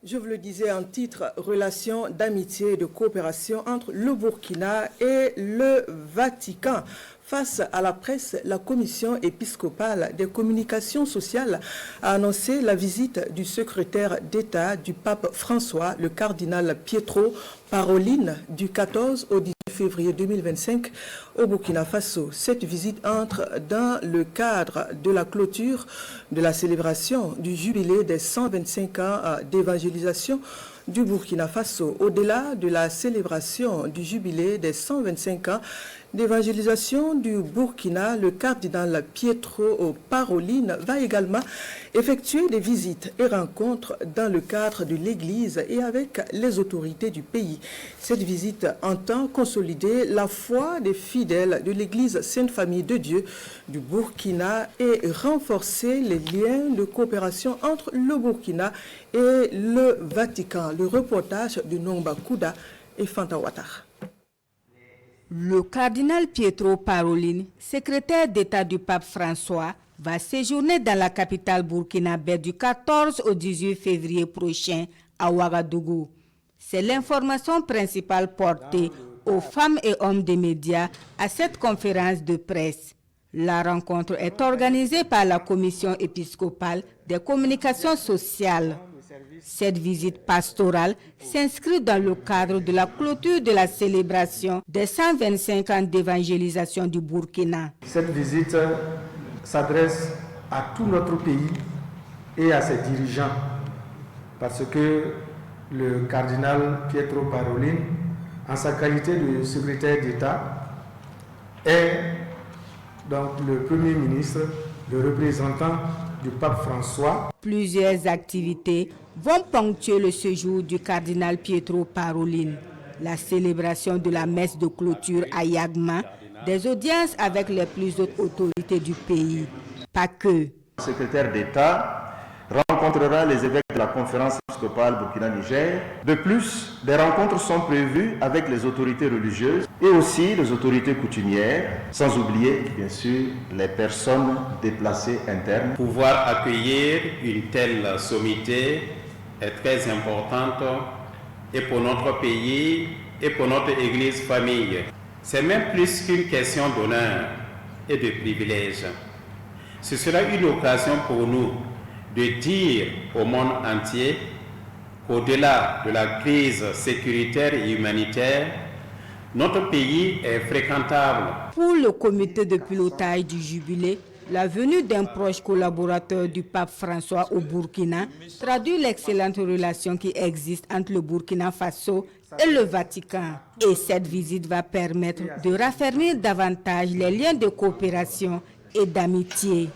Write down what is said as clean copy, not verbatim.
Je vous le disais en titre, relations d'amitié et de coopération entre le Burkina et le Vatican. Face à la presse, la commission épiscopale des communications sociales a annoncé la visite du secrétaire d'État du pape François, le cardinal Pietro Parolin, du 14 au 18 février 2025 au Burkina Faso. Cette visite entre dans le cadre de la clôture de la célébration du jubilé des 125 ans d'évangélisation du Burkina Faso. Au-delà de la célébration du jubilé des 125 ans d'évangélisation du Burkina, le cardinal Pietro Parolin va également effectuer des visites et rencontres dans le cadre de l'Église et avec les autorités du pays. Cette visite entend consolider la foi des fidèles de l'Église Sainte Famille de Dieu du Burkina et renforcer les liens de coopération entre le Burkina et le Vatican. Le reportage de Nomba Kouda et Fanta Ouattara. Le cardinal Pietro Parolin, secrétaire d'État du pape François, va séjourner dans la capitale burkinabé du 14 au 18 février prochain à Ouagadougou. C'est l'information principale portée aux femmes et hommes des médias à cette conférence de presse. La rencontre est organisée par la commission épiscopale des communications sociales. Cette visite pastorale s'inscrit dans le cadre de la clôture de la célébration des 125 ans d'évangélisation du Burkina. Cette visite s'adresse à tout notre pays et à ses dirigeants parce que le cardinal Pietro Parolin, en sa qualité de secrétaire d'État, est donc le Premier ministre, le représentant du pape François. Plusieurs activités vont ponctuer le séjour du cardinal Pietro Parolin. La célébration de la messe de clôture à Yagma, des audiences avec les plus hautes autorités du pays. Pas que. Le secrétaire d'État rencontrera les évêques de la conférence épiscopale Burkina-Niger. De plus, des rencontres sont prévues avec les autorités religieuses et aussi les autorités coutumières, sans oublier, bien sûr, les personnes déplacées internes. Pouvoir accueillir une telle sommité est très importante et pour notre pays et pour notre Église famille. C'est même plus qu'une question d'honneur et de privilège. Ce sera une occasion pour nous de dire au monde entier qu'au-delà de la crise sécuritaire et humanitaire, notre pays est fréquentable. Pour le comité de pilotage du jubilé, la venue d'un proche collaborateur du pape François au Burkina traduit l'excellente relation qui existe entre le Burkina Faso et le Vatican. Et cette visite va permettre de raffermir davantage les liens de coopération et d'amitié.